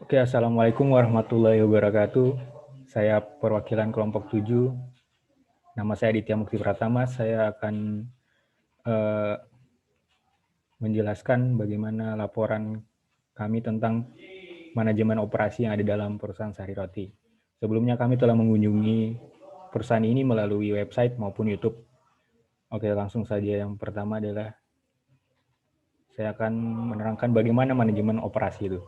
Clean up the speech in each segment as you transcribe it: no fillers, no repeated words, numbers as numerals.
Oke, Assalamualaikum warahmatullahi wabarakatuh. Saya perwakilan kelompok 7. Nama saya Aditya Mukti Pratama. Saya akan menjelaskan bagaimana laporan kami tentang manajemen operasi yang ada dalam perusahaan Sari Roti. Sebelumnya kami telah mengunjungi perusahaan ini melalui website maupun YouTube. Oke, langsung saja. Yang pertama adalah saya akan menerangkan bagaimana manajemen operasi itu.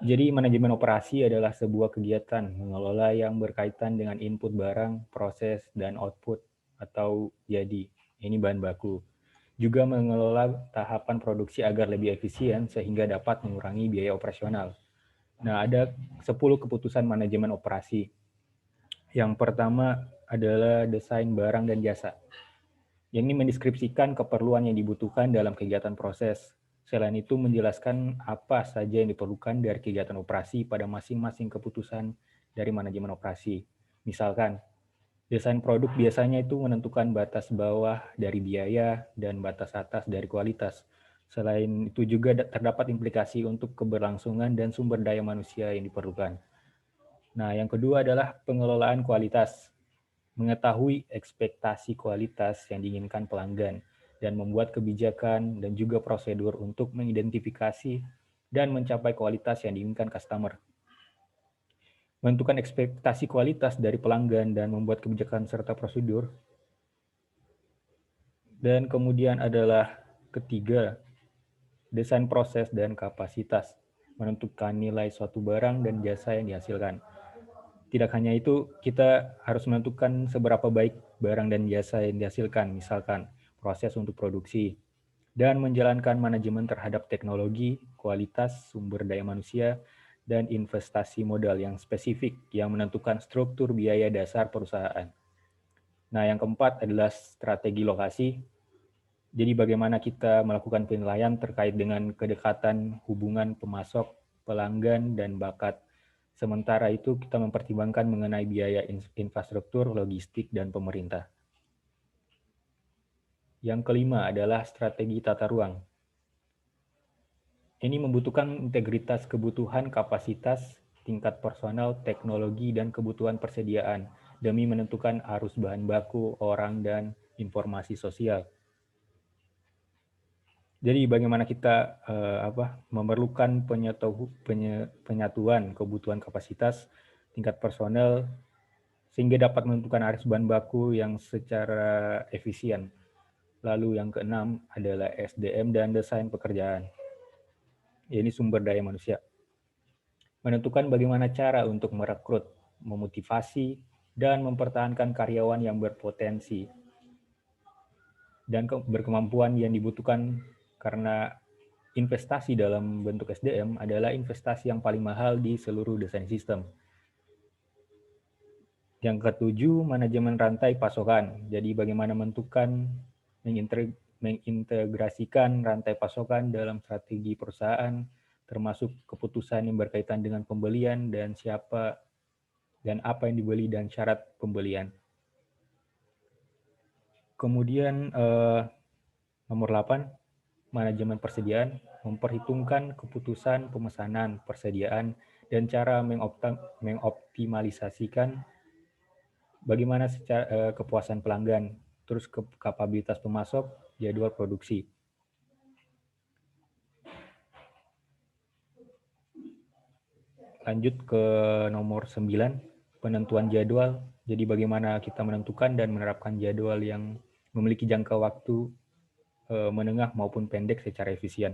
Jadi manajemen operasi adalah sebuah kegiatan mengelola yang berkaitan dengan input barang, proses, dan output atau jadi. Ini bahan baku. Juga mengelola tahapan produksi agar lebih efisien sehingga dapat mengurangi biaya operasional. Nah, ada 10 keputusan manajemen operasi. Yang pertama adalah desain barang dan jasa. Yang ini mendeskripsikan keperluan yang dibutuhkan dalam kegiatan proses. Selain itu menjelaskan apa saja yang diperlukan dari kegiatan operasi pada masing-masing keputusan dari manajemen operasi. Misalkan, desain produk biasanya itu menentukan batas bawah dari biaya dan batas atas dari kualitas. Selain itu juga terdapat implikasi untuk keberlangsungan dan sumber daya manusia yang diperlukan. Nah, yang kedua adalah pengelolaan kualitas. Mengetahui ekspektasi kualitas yang diinginkan pelanggan dan membuat kebijakan dan juga prosedur untuk mengidentifikasi dan mencapai kualitas yang diinginkan customer. Menentukan ekspektasi kualitas dari pelanggan dan membuat kebijakan serta prosedur. Dan kemudian adalah ketiga, desain proses dan kapasitas. Menentukan nilai suatu barang dan jasa yang dihasilkan. Tidak hanya itu, kita harus menentukan seberapa baik barang dan jasa yang dihasilkan, misalkan proses untuk produksi, dan menjalankan manajemen terhadap teknologi, kualitas, sumber daya manusia, dan investasi modal yang spesifik yang menentukan struktur biaya dasar perusahaan. Nah, yang keempat adalah strategi lokasi. Jadi bagaimana kita melakukan penilaian terkait dengan kedekatan hubungan pemasok, pelanggan, dan bakat. Sementara itu kita mempertimbangkan mengenai biaya infrastruktur, logistik, dan pemerintah. Yang kelima adalah strategi tata ruang. Ini membutuhkan integritas kebutuhan, kapasitas, tingkat personal, teknologi, dan kebutuhan persediaan demi menentukan arus bahan baku, orang, dan informasi sosial. Jadi bagaimana kita memerlukan penyatuan kebutuhan kapasitas, tingkat personel, sehingga dapat menentukan arus bahan baku yang secara efisien. Lalu yang keenam adalah SDM dan desain pekerjaan. Ini sumber daya manusia. Menentukan bagaimana cara untuk merekrut, memotivasi, dan mempertahankan karyawan yang berpotensi dan berkemampuan yang dibutuhkan karena investasi dalam bentuk SDM adalah investasi yang paling mahal di seluruh desain sistem. Yang ketujuh, manajemen rantai pasokan. Jadi bagaimana menentukan, mengintegrasikan rantai pasokan dalam strategi perusahaan, termasuk keputusan yang berkaitan dengan pembelian dan siapa dan apa yang dibeli dan syarat pembelian. Kemudian nomor 8, manajemen persediaan, memperhitungkan keputusan pemesanan, persediaan, dan cara mengoptimalisasikan bagaimana kepuasan pelanggan, terus kapabilitas pemasok, jadwal produksi. Lanjut ke nomor 9, penentuan jadwal. Jadi bagaimana kita menentukan dan menerapkan jadwal yang memiliki jangka waktu menengah maupun pendek secara efisien.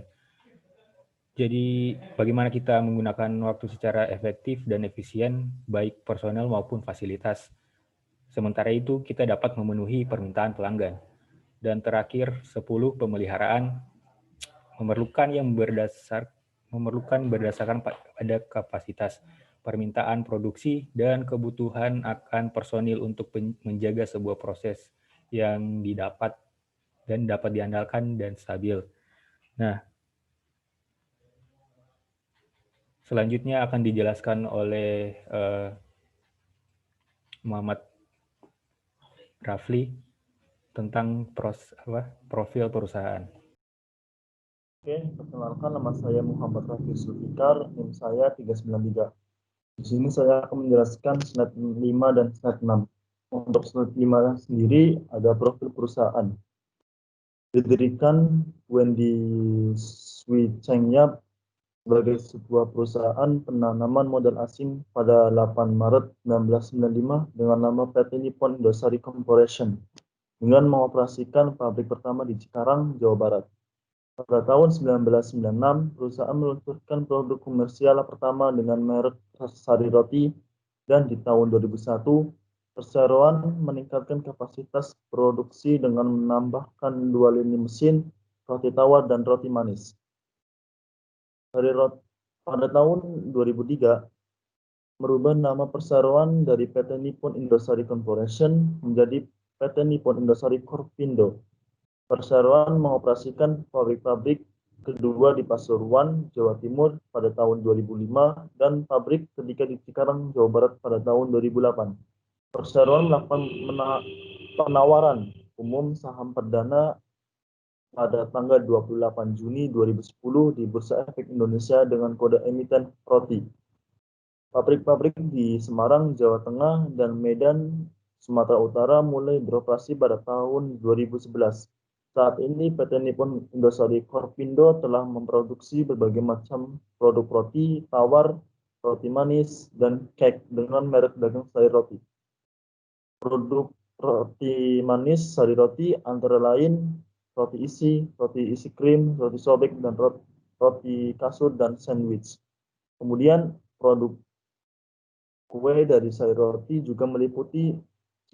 Jadi bagaimana kita menggunakan waktu secara efektif dan efisien, baik personel maupun fasilitas. Sementara itu, kita dapat memenuhi permintaan pelanggan. Dan terakhir, 10, pemeliharaan memerlukan berdasarkan pada kapasitas, permintaan produksi, dan kebutuhan akan personil untuk menjaga sebuah proses yang dapat diandalkan dan stabil. Nah, selanjutnya akan dijelaskan oleh Muhammad Rafli tentang profil perusahaan. Oke, perkenalkan nama saya Muhammad Rafi Zulfikar, NIM saya 393. Di sini saya akan menjelaskan slide 5 dan slide 6. Untuk slide 5 sendiri ada profil perusahaan. Didirikan Wendy Sui Cheng Yap sebagai sebuah perusahaan penanaman modal asing pada 8 Maret 1995 dengan nama PT Nippon Indosari Corporation dengan mengoperasikan pabrik pertama di Cikarang, Jawa Barat. Pada tahun 1996, perusahaan meluncurkan produk komersial pertama dengan merek Sari Roti, dan di tahun 2001, perseroan meningkatkan kapasitas produksi dengan menambahkan 2 lini mesin, roti tawar dan roti manis. Pada tahun 2003, merubah nama perseroan dari PT Nippon Indosari Corporation menjadi PT Nippon Indosari Corpindo. Perseroan mengoperasikan pabrik-pabrik kedua di Pasuruan, Jawa Timur pada tahun 2005 dan pabrik ketiga di Cikarang, Jawa Barat pada tahun 2008. Perseroan melakukan penawaran umum saham perdana pada tanggal 28 Juni 2010 di Bursa Efek Indonesia dengan kode emiten ROTI. Pabrik-pabrik di Semarang, Jawa Tengah, dan Medan, Sumatera Utara mulai beroperasi pada tahun 2011. Saat ini PT Nippon Indosari Corpindo telah memproduksi berbagai macam produk roti, tawar, roti manis, dan cake dengan merek dagang Sari Roti. Produk roti manis Sari Roti antara lain roti isi krim, roti sobek, dan roti kasur dan sandwich. Kemudian produk kue dari Sari Roti juga meliputi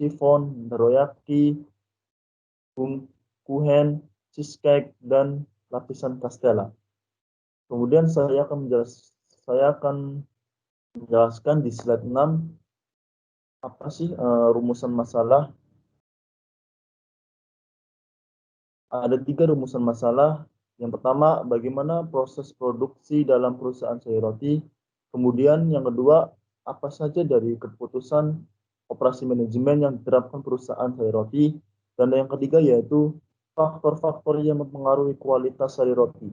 chiffon, teriyaki, kuchen, cheesecake, dan lapisan castella. Kemudian saya akan menjelaskan di slide 6 apa sih rumusan masalah. Ada 3 rumusan masalah. Yang pertama, bagaimana proses produksi dalam perusahaan Sari Roti. Kemudian yang kedua, apa saja dari keputusan operasi manajemen yang diterapkan perusahaan Sari Roti. Dan yang ketiga yaitu faktor-faktor yang mempengaruhi kualitas Sari Roti.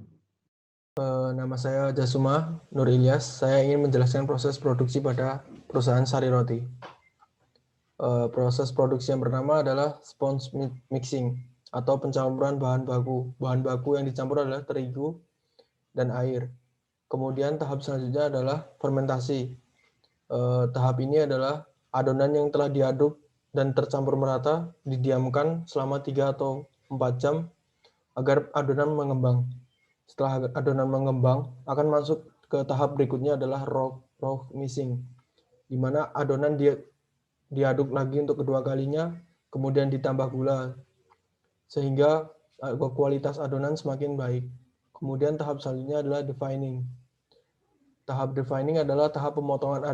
Nama saya Jasuma Nur Ilyas. Saya ingin menjelaskan proses produksi pada perusahaan Sari Roti. Proses produksi yang pertama adalah sponge mixing atau pencampuran bahan baku. Bahan baku yang dicampur adalah terigu dan air. Kemudian tahap selanjutnya adalah fermentasi. Tahap ini adalah adonan yang telah diaduk dan tercampur merata didiamkan selama 3 atau 4 jam agar adonan mengembang. Setelah adonan mengembang, akan masuk ke tahap berikutnya adalah raw mixing, di mana adonan diaduk lagi untuk kedua kalinya, kemudian ditambah gula, sehingga kualitas adonan semakin baik. Kemudian tahap selanjutnya adalah defining. Tahap defining adalah tahap pemotongan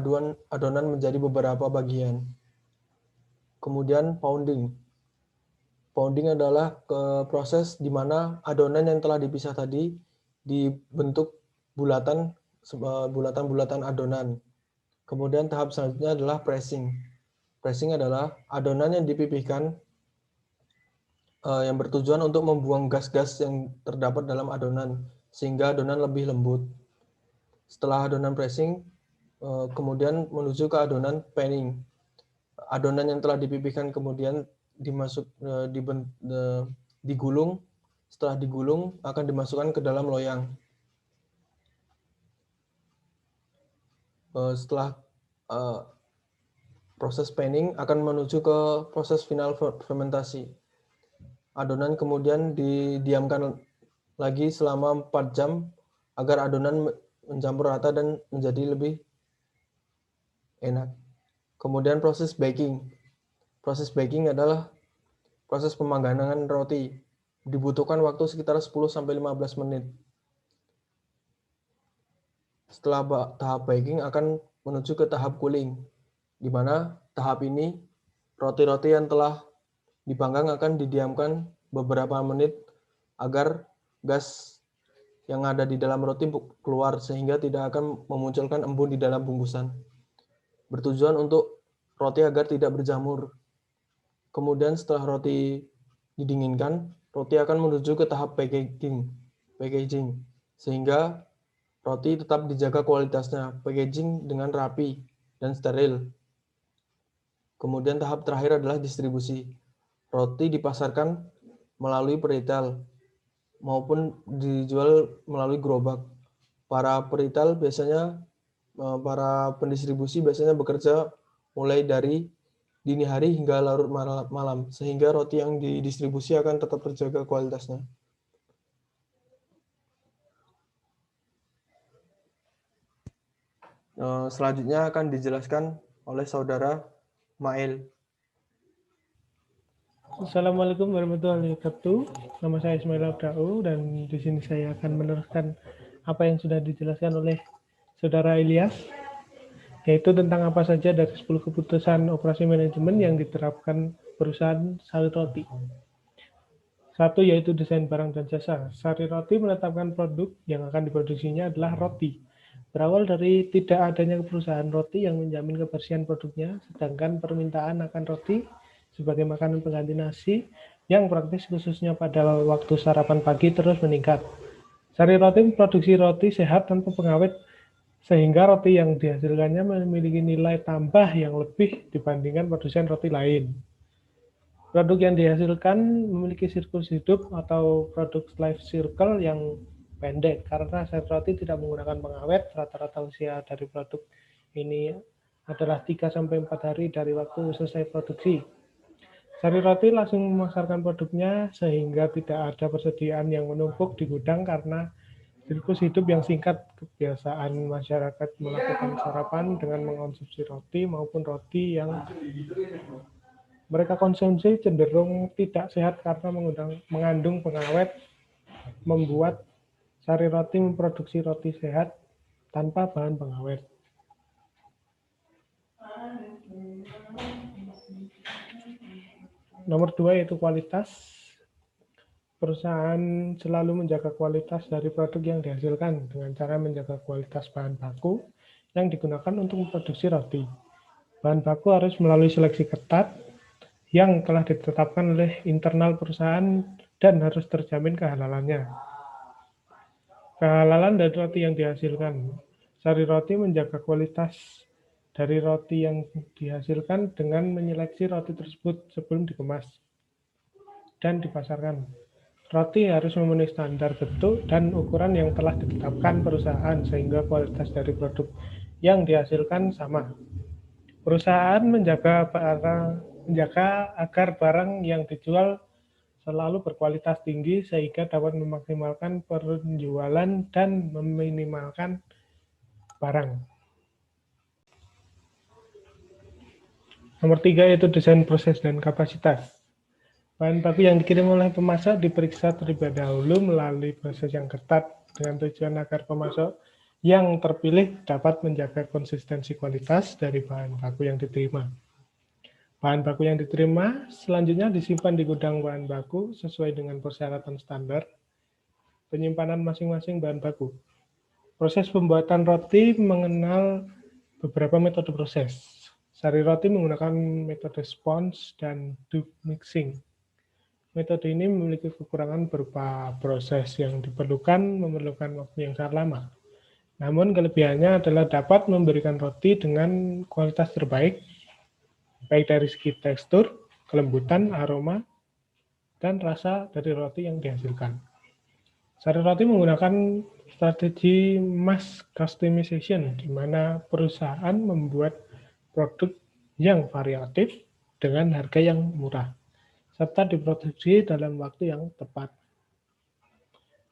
adonan menjadi beberapa bagian. Kemudian pounding. Pounding adalah proses di mana adonan yang telah dipisah tadi dibentuk bulatan-bulatan adonan. Kemudian tahap selanjutnya adalah pressing. Pressing adalah adonan yang dipipihkan yang bertujuan untuk membuang gas-gas yang terdapat dalam adonan sehingga adonan lebih lembut. Setelah adonan pressing, kemudian menuju ke adonan panning. Adonan yang telah dipipihkan kemudian digulung. Setelah digulung akan dimasukkan ke dalam loyang. Setelah proses panning akan menuju ke proses final fermentasi. Adonan kemudian didiamkan lagi selama 4 jam agar adonan mencampur rata dan menjadi lebih enak. Kemudian proses baking. Proses baking adalah proses pemanggangan roti. Dibutuhkan waktu sekitar 10-15 menit. Setelah tahap baking akan menuju ke tahap cooling, di mana tahap ini roti-roti yang telah dipanggang akan didiamkan beberapa menit agar gas yang ada di dalam roti keluar sehingga tidak akan memunculkan embun di dalam bungkusan. Bertujuan untuk roti agar tidak berjamur. Kemudian setelah roti didinginkan, roti akan menuju ke tahap packaging. packaging, sehingga roti tetap dijaga kualitasnya, packaging dengan rapi dan steril. Kemudian tahap terakhir adalah distribusi. Roti dipasarkan melalui peritel maupun dijual melalui gerobak. Para peritel biasanya, para pendistribusi biasanya bekerja mulai dari dini hari hingga larut malam, sehingga roti yang didistribusi akan tetap terjaga kualitasnya. Selanjutnya akan dijelaskan oleh saudara Mail. Assalamualaikum warahmatullahi wabarakatuh. Nama saya Ismail Abdau dan di sini saya akan meneruskan apa yang sudah dijelaskan oleh saudara Ilyas, yaitu tentang apa saja dari 10 keputusan operasi manajemen yang diterapkan perusahaan Sari Roti. Satu, yaitu desain barang dan jasa. Sari Roti menetapkan produk yang akan diproduksinya adalah roti. Berawal dari tidak adanya perusahaan roti yang menjamin kebersihan produknya, sedangkan permintaan akan roti sebagai makanan pengganti nasi yang praktis khususnya pada waktu sarapan pagi terus meningkat. Sari Roti memproduksi roti sehat tanpa pengawet, sehingga roti yang dihasilkannya memiliki nilai tambah yang lebih dibandingkan produsen roti lain. Produk yang dihasilkan memiliki siklus hidup atau produk life cycle yang pendek karena sari roti tidak menggunakan pengawet. Rata-rata usia dari produk ini adalah 3-4 hari dari waktu selesai produksi. Sari Roti langsung memasarkan produknya sehingga tidak ada persediaan yang menumpuk di gudang karena siklus hidup yang singkat. Kebiasaan masyarakat melakukan sarapan dengan mengonsumsi roti maupun roti yang mereka konsumsi cenderung tidak sehat karena mengandung pengawet, membuat Sari Roti memproduksi roti sehat tanpa bahan pengawet. Nomor 2 yaitu kualitas. Perusahaan selalu menjaga kualitas dari produk yang dihasilkan dengan cara menjaga kualitas bahan baku yang digunakan untuk memproduksi roti. Bahan baku harus melalui seleksi ketat yang telah ditetapkan oleh internal perusahaan dan harus terjamin kehalalannya. Kehalalan dari roti yang dihasilkan. Sari Roti menjaga kualitas dari roti yang dihasilkan dengan menyeleksi roti tersebut sebelum dikemas dan dipasarkan. Roti harus memenuhi standar bentuk dan ukuran yang telah ditetapkan perusahaan sehingga kualitas dari produk yang dihasilkan sama. Perusahaan menjaga agar barang yang dijual selalu berkualitas tinggi sehingga dapat memaksimalkan penjualan dan meminimalkan barang. Nomor 3 yaitu desain proses dan kapasitas. Bahan baku yang dikirim oleh pemasok diperiksa terlebih dahulu melalui proses yang ketat dengan tujuan agar pemasok yang terpilih dapat menjaga konsistensi kualitas dari bahan baku yang diterima. Bahan baku yang diterima selanjutnya disimpan di gudang bahan baku sesuai dengan persyaratan standar penyimpanan masing-masing bahan baku. Proses pembuatan roti mengenal beberapa metode proses. Sari Roti menggunakan metode sponge dan dough mixing. Metode ini memiliki kekurangan berupa proses yang memerlukan waktu yang sangat lama. Namun kelebihannya adalah dapat memberikan roti dengan kualitas terbaik, baik dari segi tekstur, kelembutan, aroma, dan rasa dari roti yang dihasilkan. Sari Roti menggunakan strategi mass customization, di mana perusahaan membuat produk yang variatif dengan harga yang murah, serta diproduksi dalam waktu yang tepat.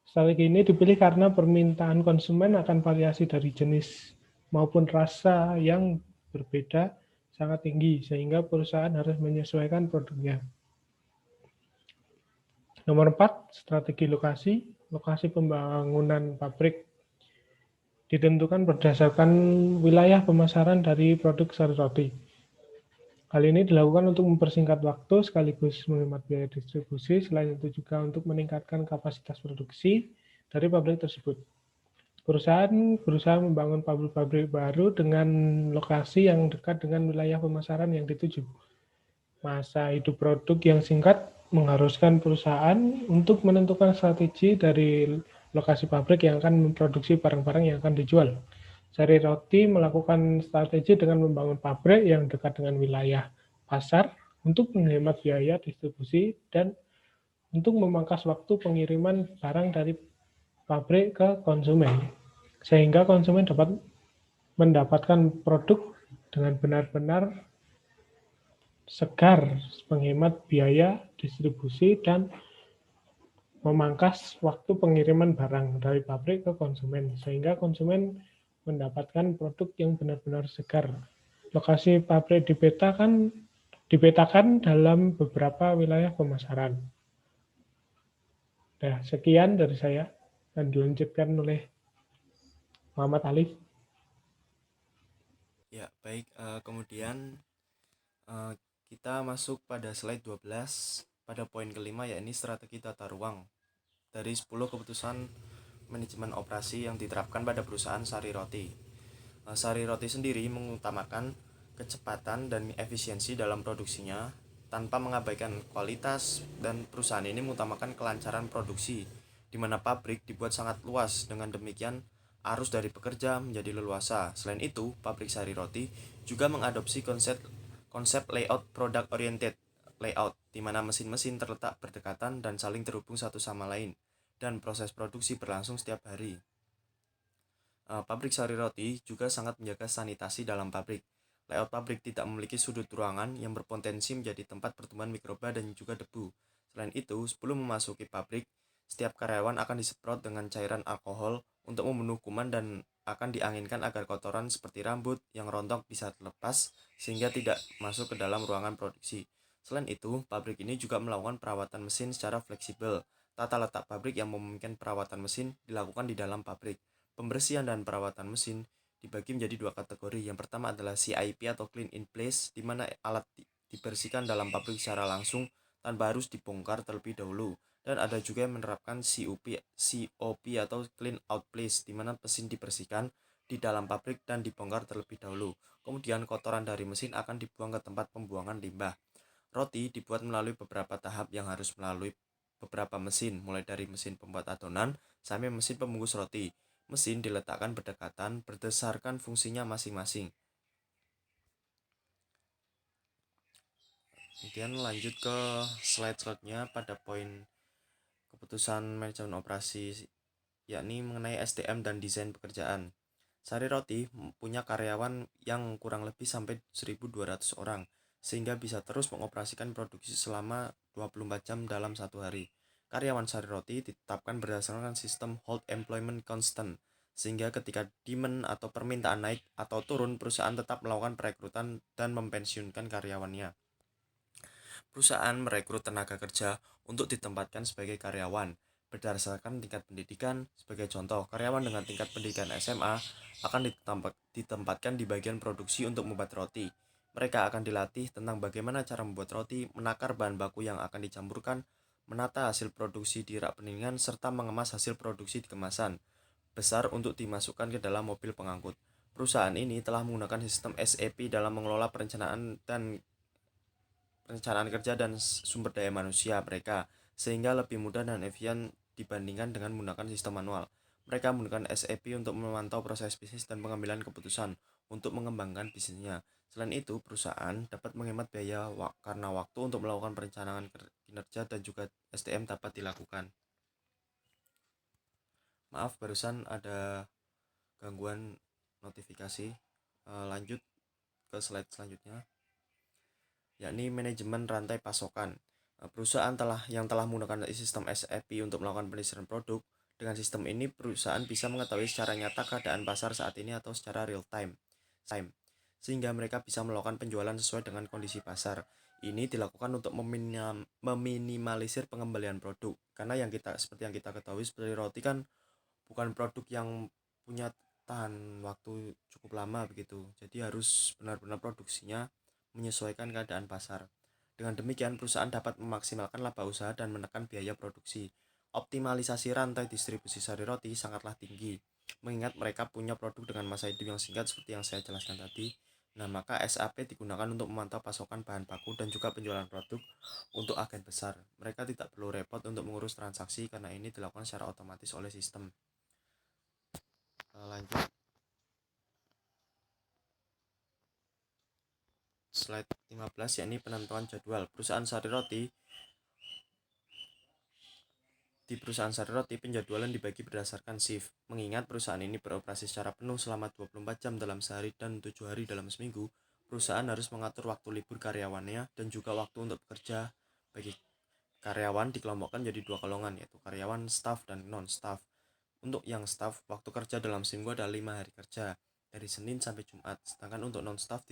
Strategi ini dipilih karena permintaan konsumen akan variasi dari jenis maupun rasa yang berbeda sangat tinggi, sehingga perusahaan harus menyesuaikan produknya. Nomor 4, strategi lokasi. Lokasi pembangunan pabrik ditentukan berdasarkan wilayah pemasaran dari produk Sari Roti. Hal ini dilakukan untuk mempersingkat waktu sekaligus menghemat biaya distribusi, selain itu juga untuk meningkatkan kapasitas produksi dari pabrik tersebut. Perusahaan berusaha membangun pabrik-pabrik baru dengan lokasi yang dekat dengan wilayah pemasaran yang dituju. Masa hidup produk yang singkat mengharuskan perusahaan untuk menentukan strategi dari lokasi pabrik yang akan memproduksi barang-barang yang akan dijual. Sari Roti melakukan strategi dengan membangun pabrik yang dekat dengan wilayah pasar untuk menghemat biaya distribusi dan untuk memangkas waktu pengiriman barang dari pabrik ke konsumen, sehingga konsumen dapat mendapatkan produk dengan benar-benar segar, menghemat biaya distribusi, dan memangkas waktu pengiriman barang dari pabrik ke konsumen, sehingga konsumen mendapatkan produk yang benar-benar segar. Lokasi pabrik dipetakan dalam beberapa wilayah pemasaran. Nah, sekian dari saya dan dilanjutkan oleh Muhammad Alif. Ya, baik. Kemudian kita masuk pada slide 12 pada poin kelima, yakni strategi tata ruang dari 10 keputusan manajemen operasi yang diterapkan pada perusahaan Sari Roti. Sari Roti sendiri mengutamakan kecepatan dan efisiensi dalam produksinya tanpa mengabaikan kualitas, dan perusahaan ini mengutamakan kelancaran produksi, di mana pabrik dibuat sangat luas. Dengan demikian, arus dari pekerja menjadi leluasa. Selain itu, pabrik Sari Roti juga mengadopsi konsep layout product oriented layout, di mana mesin-mesin terletak berdekatan dan saling terhubung satu sama lain, dan proses produksi berlangsung setiap hari. Pabrik Sari Roti juga sangat menjaga sanitasi dalam pabrik. Layout pabrik tidak memiliki sudut ruangan yang berpotensi menjadi tempat pertumbuhan mikroba dan juga debu. Selain itu, sebelum memasuki pabrik, setiap karyawan akan disemprot dengan cairan alkohol untuk membunuh kuman dan akan dianginkan agar kotoran seperti rambut yang rontok bisa terlepas sehingga tidak masuk ke dalam ruangan produksi. Selain itu, pabrik ini juga melakukan perawatan mesin secara fleksibel. Tata letak pabrik yang memungkinkan perawatan mesin dilakukan di dalam pabrik. Pembersihan dan perawatan mesin dibagi menjadi dua kategori. Yang pertama adalah CIP atau Clean in Place, di mana alat dibersihkan dalam pabrik secara langsung tanpa harus dibongkar terlebih dahulu. Dan ada juga yang menerapkan COP atau Clean Out Place, di mana mesin dibersihkan di dalam pabrik dan dibongkar terlebih dahulu. Kemudian kotoran dari mesin akan dibuang ke tempat pembuangan limbah. Roti dibuat melalui beberapa tahap yang harus melalui beberapa mesin, mulai dari mesin pembuat adonan sampai mesin pembungkus roti. Mesin diletakkan berdekatan berdasarkan fungsinya masing-masing. Kemudian lanjut ke slide selanjutnya pada poin keputusan manajemen operasi, yakni mengenai SDM dan desain pekerjaan. Sari Roti punya karyawan yang kurang lebih sampai 1.200 orang, sehingga bisa terus mengoperasikan produksi selama 24 jam dalam satu hari. Karyawan Sari Roti ditetapkan berdasarkan sistem hold employment constant, sehingga ketika demand atau permintaan naik atau turun, perusahaan tetap melakukan perekrutan dan mempensiunkan karyawannya. Perusahaan merekrut tenaga kerja untuk ditempatkan sebagai karyawan berdasarkan tingkat pendidikan. Sebagai contoh, karyawan dengan tingkat pendidikan SMA akan ditempatkan di bagian produksi untuk membuat roti. Mereka akan dilatih tentang bagaimana cara membuat roti, menakar bahan baku yang akan dicampurkan, menata hasil produksi di rak pendinginan, serta mengemas hasil produksi di kemasan besar untuk dimasukkan ke dalam mobil pengangkut. Perusahaan ini telah menggunakan sistem SAP dalam mengelola perencanaan kerja dan sumber daya manusia mereka, sehingga lebih mudah dan efisien dibandingkan dengan menggunakan sistem manual. Mereka menggunakan SAP untuk memantau proses bisnis dan pengambilan keputusan untuk mengembangkan bisnisnya. Selain itu, perusahaan dapat menghemat biaya karena waktu untuk melakukan perencanaan kinerja dan juga SDM dapat dilakukan. Maaf, barusan ada gangguan notifikasi. Lanjut ke slide selanjutnya, yakni manajemen rantai pasokan. Perusahaan yang telah menggunakan sistem SAP untuk melakukan penyelesaian produk. Dengan sistem ini, perusahaan bisa mengetahui secara nyata keadaan pasar saat ini atau secara real time, sehingga mereka bisa melakukan penjualan sesuai dengan kondisi pasar. Ini dilakukan untuk meminimalisir pengembalian produk, karena seperti yang kita ketahui, seperti roti kan bukan produk yang punya tahan waktu cukup lama begitu. Jadi harus benar-benar produksinya menyesuaikan keadaan pasar. Dengan demikian, perusahaan dapat memaksimalkan laba usaha dan menekan biaya produksi. Optimalisasi rantai distribusi Sari Roti sangatlah tinggi, mengingat mereka punya produk dengan masa hidup yang singkat seperti yang saya jelaskan tadi. Nah, maka SAP digunakan untuk memantau pasokan bahan baku dan juga penjualan produk untuk agen besar. Mereka tidak perlu repot untuk mengurus transaksi karena ini dilakukan secara otomatis oleh sistem. Lanjut. Slide 15 yakni penentuan jadwal. Di perusahaan sari roti, penjadwalan dibagi berdasarkan shift. Mengingat perusahaan ini beroperasi secara penuh selama 24 jam dalam sehari dan 7 hari dalam seminggu, perusahaan harus mengatur waktu libur karyawannya dan juga waktu untuk bekerja. Bagi karyawan dikelompokkan jadi 2 golongan, yaitu karyawan staff dan non-staff. Untuk yang staff, waktu kerja dalam seminggu ada 5 hari kerja, dari Senin sampai Jumat. Sedangkan untuk non-staff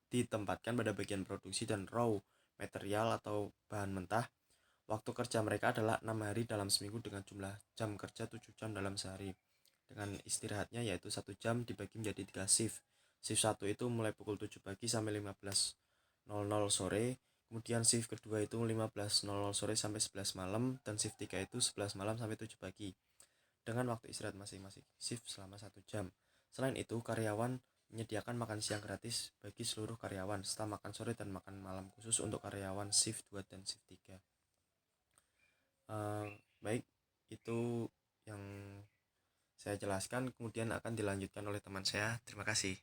ditempatkan pada bagian produksi dan raw material atau bahan mentah. Waktu kerja mereka adalah 6 hari dalam seminggu dengan jumlah jam kerja 7 jam dalam sehari. Dengan istirahatnya yaitu 1 jam dibagi menjadi 3 shift. Shift 1 itu mulai pukul 7 pagi sampai 15.00 sore. Kemudian shift kedua itu 15.00 sore sampai 11 malam. Dan shift 3 itu 11 malam sampai 7 pagi. Dengan waktu istirahat masing-masing shift selama 1 jam. Selain itu, karyawan menyediakan makan siang gratis bagi seluruh karyawan, serta makan sore dan makan malam khusus untuk karyawan shift 2 dan shift 3. Baik, itu yang saya jelaskan, kemudian akan dilanjutkan oleh teman saya. Terima kasih.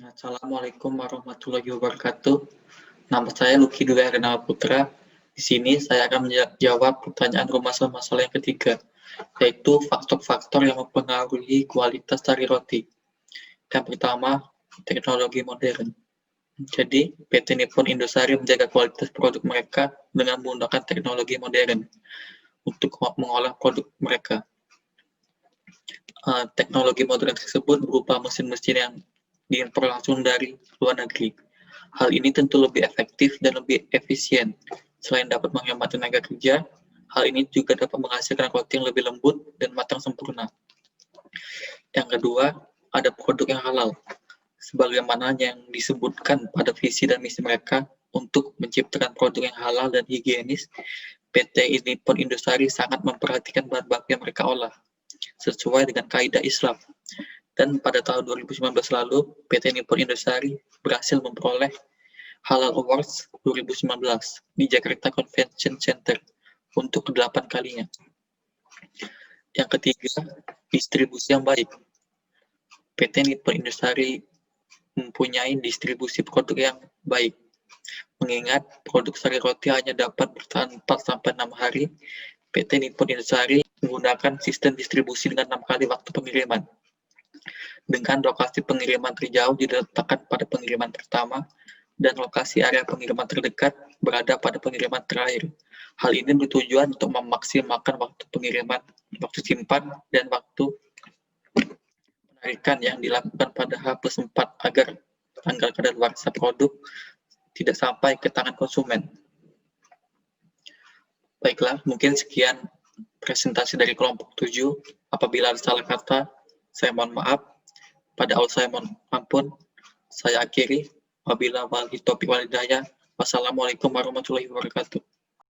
Assalamualaikum warahmatullahi wabarakatuh. Nama saya Lucky Dwi Arinal Putra. Di sini saya akan menjawab pertanyaan masalah yang ketiga, yaitu faktor-faktor yang mempengaruhi kualitas sari roti. Yang pertama, teknologi modern. Jadi, PT Nippon Indosari menjaga kualitas produk mereka dengan menggunakan teknologi modern untuk mengolah produk mereka. Teknologi modern tersebut berupa mesin-mesin yang diimpor langsung dari luar negeri. Hal ini tentu lebih efektif dan lebih efisien. Selain dapat menghemat tenaga kerja, hal ini juga dapat menghasilkan roti yang lebih lembut dan matang sempurna. Yang kedua, ada produk yang halal. Sebagaimana yang disebutkan pada visi dan misi mereka untuk menciptakan produk yang halal dan higienis, PT Nippon Indosari sangat memperhatikan bahan baku yang mereka olah sesuai dengan kaidah Islam. Dan pada tahun 2019 lalu, PT Nippon Indosari berhasil memperoleh Halal Awards 2019 di Jakarta Convention Center untuk ke-8 kalinya. Yang ketiga, distribusi yang baik. PT Nippon Indosari mempunyai distribusi produk yang baik. Mengingat produk sari roti hanya dapat bertahan 4-6 hari, PT Nippon Indosari menggunakan sistem distribusi dengan 6 kali waktu pengiriman. Dengan lokasi pengiriman terjauh diletakkan pada pengiriman pertama dan lokasi area pengiriman terdekat berada pada pengiriman terakhir. Hal ini bertujuan untuk memaksimalkan waktu pengiriman, waktu simpan, dan waktu penarikan yang dilakukan pada H+4 agar tanggal kadaluarsa produk tidak sampai ke tangan konsumen. Baiklah, mungkin sekian presentasi dari kelompok 7. Apabila ada salah kata, saya mohon maaf. Pada Allah saya mohon ampun. Saya akhiri. Wabillahi taufiq wal hidayah. Wassalamualaikum warahmatullahi wabarakatuh.